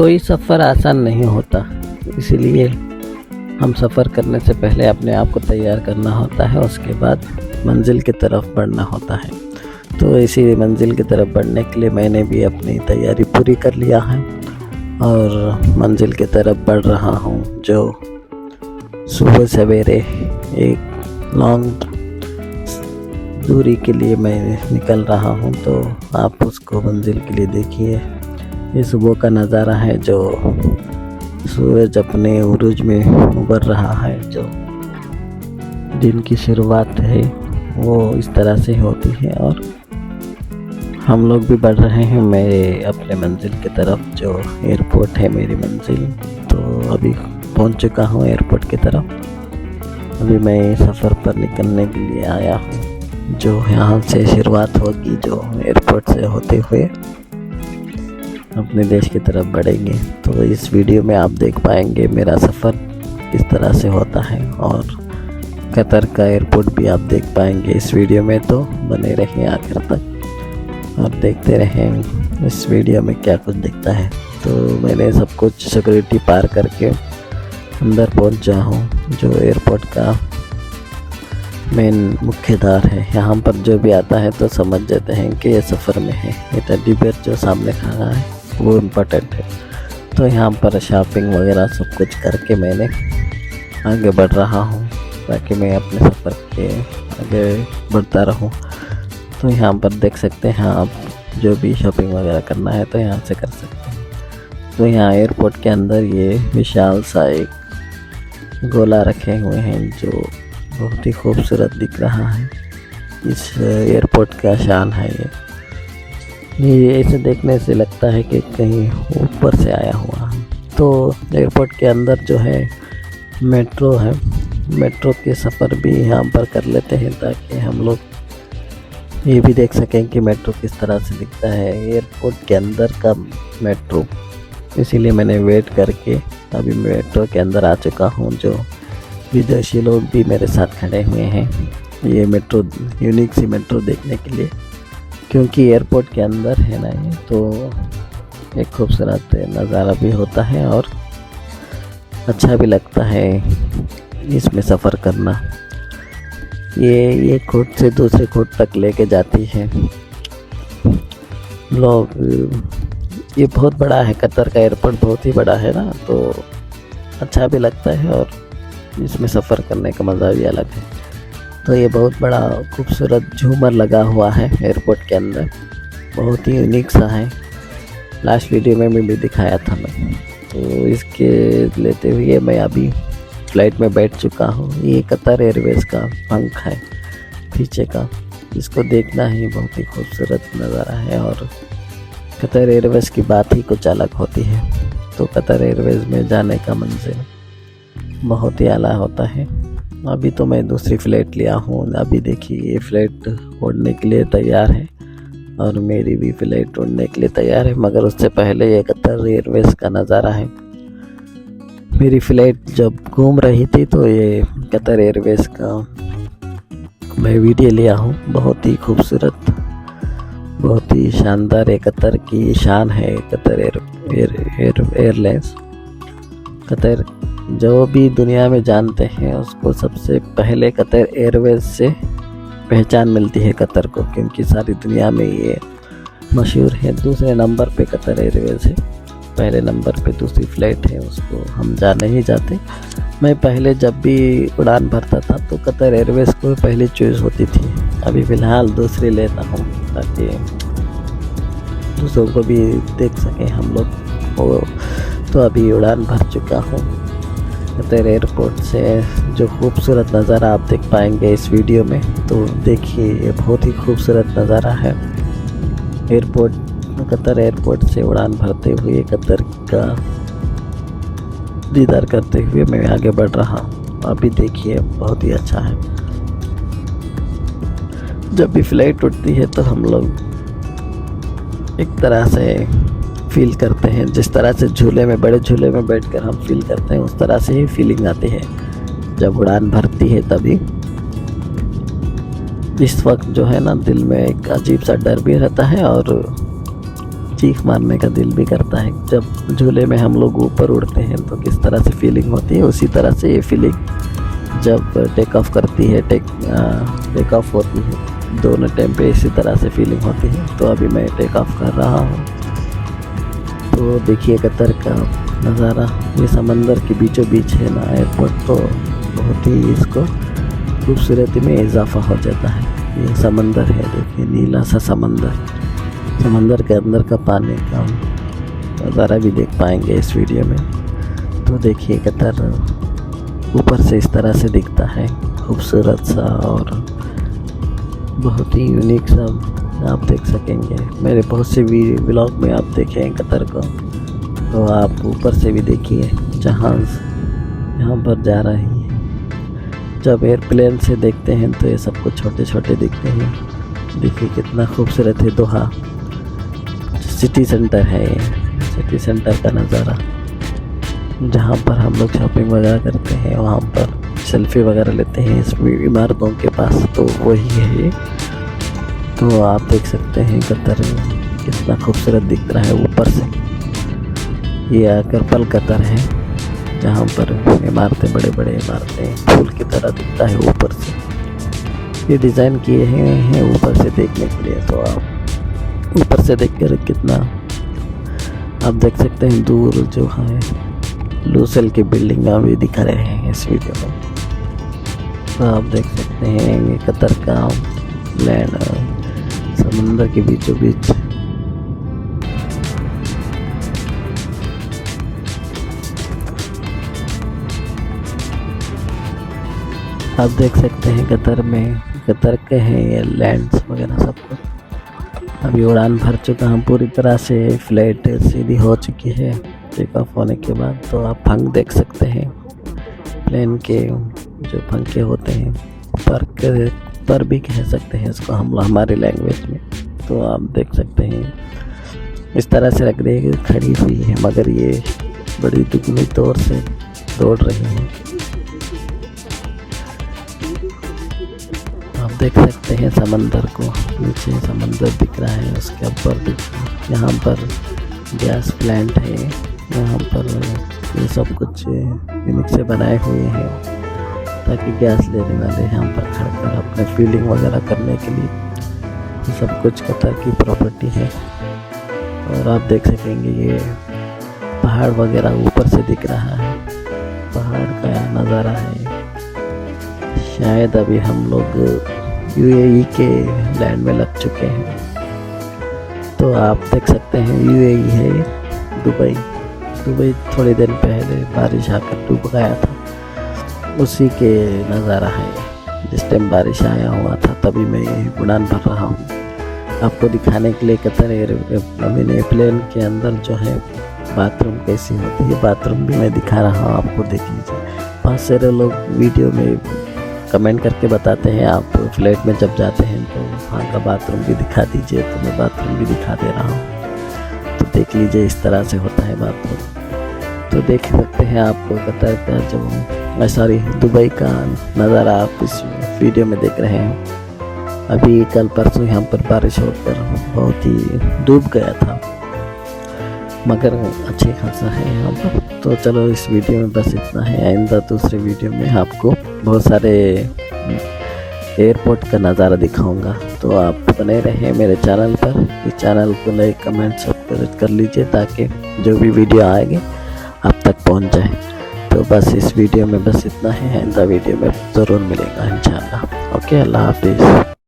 कोई सफ़र आसान नहीं होता, इसीलिए हम सफ़र करने से पहले अपने आप को तैयार करना होता है, उसके बाद मंजिल की तरफ बढ़ना होता है। तो इसी मंजिल की तरफ बढ़ने के लिए मैंने भी अपनी तैयारी पूरी कर लिया है और मंजिल की तरफ बढ़ रहा हूँ। जो सुबह सवेरे एक लॉन्ग दूरी के लिए मैं निकल रहा हूँ, तो आप उसको मंजिल के लिए देखिए। ये सुबह का नज़ारा है, जो सूरज अपने उरूज में उभर रहा है। जो दिन की शुरुआत है वो इस तरह से होती है और हम लोग भी बढ़ रहे हैं मेरे अपने मंजिल की तरफ, जो एयरपोर्ट है मेरी मंजिल। तो अभी पहुंच चुका हूं एयरपोर्ट की तरफ। अभी मैं सफ़र पर निकलने के लिए आया हूं, जो यहाँ से शुरुआत होगी, जो एयरपोर्ट से होते हुए अपने देश की तरफ बढ़ेंगे। तो इस वीडियो में आप देख पाएंगे मेरा सफ़र किस तरह से होता है और कतर का एयरपोर्ट भी आप देख पाएंगे इस वीडियो में। तो बने रहिए आखिर तक और देखते रहें इस वीडियो में क्या कुछ दिखता है। तो मैंने सब कुछ सिक्योरिटी पार करके अंदर पहुंचा हूँ, जो एयरपोर्ट का मेन मुख्य द्वार है। यहाँ पर जो भी आता है तो समझ जाते हैं कि ये सफ़र में है। ये टेडी बेयर जो सामने खड़ा है वो इम्पोर्टेंट है। तो यहाँ पर शॉपिंग वगैरह सब कुछ करके मैंने आगे बढ़ रहा हूँ, ताकि मैं अपने सफ़र के आगे बढ़ता रहूँ। तो यहाँ पर देख सकते हैं आप, जो भी शॉपिंग वगैरह करना है तो यहाँ से कर सकते हैं। तो यहाँ एयरपोर्ट के अंदर ये विशाल सा एक गोला रखे हुए हैं, जो बहुत ही खूबसूरत दिख रहा है। इस एयरपोर्ट का शान है ये ऐसे देखने से लगता है कि कहीं ऊपर से आया हुआ है। तो एयरपोर्ट के अंदर जो है मेट्रो है, मेट्रो के सफ़र भी यहाँ पर कर लेते हैं, ताकि हम लोग ये भी देख सकें कि मेट्रो किस तरह से दिखता है एयरपोर्ट के अंदर का मेट्रो। इसीलिए मैंने वेट करके अभी मेट्रो के अंदर आ चुका हूँ। जो विदेशी लोग भी मेरे साथ खड़े हुए हैं ये मेट्रो, यूनिक सी मेट्रो देखने के लिए, क्योंकि एयरपोर्ट के अंदर है ना ये, तो एक खूबसूरत नज़ारा भी होता है और अच्छा भी लगता है इसमें सफ़र करना। ये कोट से दूसरे कोट तक लेके जाती है लोग। ये बहुत बड़ा है, कतर का एयरपोर्ट बहुत ही बड़ा है ना, तो अच्छा भी लगता है और इसमें सफ़र करने का मज़ा भी अलग है। तो ये बहुत बड़ा खूबसूरत झूमर लगा हुआ है एयरपोर्ट के अंदर, बहुत ही यूनिक सा है। लास्ट वीडियो में भी दिखाया था मैं। तो इसके लेते हुए मैं अभी फ्लाइट में बैठ चुका हूँ। ये कतर एयरवेज़ का पंख है पीछे का, इसको देखना ही बहुत ही खूबसूरत नज़ारा है और कतर एयरवेज़ की बात ही कुछ अलग होती है। तो कतर एयरवेज़ में जाने का मंजिल बहुत ही आला होता है। अभी तो मैं दूसरी फ़्लाइट लिया हूँ। अभी देखिए ये फ़्लाइट उड़ने के लिए तैयार है और मेरी भी फ़्लाइट उड़ने के लिए तैयार है, मगर उससे पहले ये कतर एयरवेज़ का नज़ारा है। मेरी फ़्लाइट जब घूम रही थी तो ये कतर एयरवेज़ का मैं वीडियो लिया हूँ। बहुत ही खूबसूरत, बहुत ही शानदार ये कतर की शान है। कतर एयरलाइंस, कतर जो भी दुनिया में जानते हैं उसको सबसे पहले कतर एयरवेज़ से पहचान मिलती है कतर को, क्योंकि सारी दुनिया में ये मशहूर है। दूसरे नंबर पे कतर एयरवेज़ है, पहले नंबर पे दूसरी फ़्लाइट है, उसको हम जान नहीं जाते। मैं पहले जब भी उड़ान भरता था तो कतर एयरवेज़ को पहले चॉइस होती थी। अभी फ़िलहाल दूसरी लेता हूँ ताकि दूसरों को भी देख सकें हम लोग। तो अभी उड़ान भर चुका हूँ कतर एयरपोर्ट से। जो खूबसूरत नज़ारा आप देख पाएंगे इस वीडियो में, तो देखिए ये बहुत ही खूबसूरत नज़ारा है एयरपोर्ट, कतर एयरपोर्ट से उड़ान भरते हुए कतर का दीदार करते हुए मैं आगे बढ़ रहा हूँ। अभी देखिए बहुत ही अच्छा है। जब भी फ्लाइट उड़ती है तो हम लोग एक तरह से फील करते हैं, जिस तरह से झूले में, बड़े झूले में बैठकर हम फील करते हैं, उस तरह से ही फीलिंग आती है जब उड़ान भरती है। तभी इस वक्त जो है ना, दिल में एक अजीब सा डर भी रहता है और चीख मारने का दिल भी करता है। जब झूले में हम लोग ऊपर उड़ते हैं तो किस तरह से फीलिंग होती है, उसी तरह से ये फीलिंग जब टेक ऑफ करती है, टेक ऑफ होती है, दोनों टाइम पे इसी तरह से फीलिंग होती है। तो अभी मैं टेक ऑफ कर रहा हूँ। तो देखिए कतर का नज़ारा, ये समंदर के बीचों बीच है ना एयरपोर्ट, तो बहुत ही इसको खूबसूरती में इजाफा हो जाता है। ये समंदर है, देखिए नीला सा समंदर के अंदर का पानी का नज़ारा भी देख पाएंगे इस वीडियो में। तो देखिए कतर ऊपर से इस तरह से दिखता है, खूबसूरत सा और बहुत ही यूनिक सा आप देख सकेंगे। मेरे बहुत से व्लॉग में आप देखे हैं कतर को, तो आप ऊपर से भी देखिए जहाज़ यहाँ पर जा रही है। जब एयरप्लेन से देखते हैं तो ये सब कुछ छोटे छोटे दिखते हैं। देखिए कितना खूबसूरत है दोहा, सिटी सेंटर है, सिटी सेंटर का नज़ारा, जहाँ पर हम लोग शॉपिंग वगैरह करते हैं, वहाँ पर सेल्फी वगैरह लेते हैं इस इमारतों के पास, तो वही है ये। तो आप देख सकते हैं कतर कितना खूबसूरत दिख रहा है ऊपर से। ये आकर कतर है, जहाँ पर इमारतें, बड़े बड़े इमारतें फूल की तरह दिखता है ऊपर से। ये डिज़ाइन किए हैं ऊपर से देखने के लिए, तो आप ऊपर से देखकर कितना आप देख सकते हैं। दूर जो है लूसेल की बिल्डिंग भी दिखा रहे हैं इस वीडियो में। तो आप देख सकते हैं ये कतर का लैंड समंदर के बीचों बीच। आप देख सकते हैं कतर के हैं ये लैंड्स वगैरह सब कुछ। अभी उड़ान भर चुका हूँ पूरी तरह से, फ्लाइट सीधी हो चुकी है टेक ऑफ होने के बाद। तो आप पंख देख सकते हैं, प्लेन के जो पंखे होते हैं, पर भी कह सकते हैं इसको हम हमारी लैंग्वेज में। तो आप देख सकते हैं इस तरह से लग रही है कि खड़ी हुई है, मगर ये बड़ी दुगनी तौर से दौड़ रही है। आप देख सकते हैं समंदर को, नीचे समंदर दिख रहा है, उसके ऊपर यहाँ पर गैस प्लांट है, यहाँ पर ये सब कुछ यूनिक से बनाए हुए हैं ताकि गैस लेने वाले यहाँ पर खड़कर अपने फीलिंग वगैरह करने के लिए। ये सब कुछ कतर की प्रॉपर्टी है। और आप देख सकेंगे ये पहाड़ वगैरह ऊपर से दिख रहा है, पहाड़ का नज़ारा है। शायद अभी हम लोग यूएई के लैंड में लग चुके हैं। तो आप देख सकते हैं यूएई है दुबई थोड़ी देर पहले बारिश आकर डूब गया था, उसी के नज़ारा है। जिस टाइम बारिश आया हुआ था तभी मैं उड़ान भर रहा हूँ आपको दिखाने के लिए कतर एयरप्लेन के अंदर जो है बाथरूम कैसी होती है, बाथरूम भी मैं दिखा रहा हूँ आपको, देख लीजिए। बहुत सारे लोग वीडियो में कमेंट करके बताते हैं आप फ्लाइट में जब जाते हैं तो वहाँ का बाथरूम भी दिखा दीजिए, तो मैं बाथरूम भी दिखा दे रहा हूँ। तो देख लीजिए इस तरह से होता है बाथरूम। तो देख सकते हैं आप कतर का जो दुबई का नज़ारा आप इस वीडियो में देख रहे हैं। अभी कल परसों यहाँ पर बारिश होकर बहुत ही डूब गया था, मगर अच्छे खासा है यहाँ पर। तो चलो इस वीडियो में बस इतना है। आइंदा दूसरे वीडियो में आपको बहुत सारे एयरपोर्ट का नज़ारा दिखाऊंगा। तो आप बने रहें मेरे चैनल पर। इस चैनल को लाइक कमेंट सब्सक्राइब कर लीजिए ताकि जो भी वीडियो आएगी आप तक पहुंच जाए। तो बस इस वीडियो में बस इतना है। आइंदा वीडियो में ज़रूर मिलेगा इंशाल्लाह। ओके, अल्लाह हाफिज़।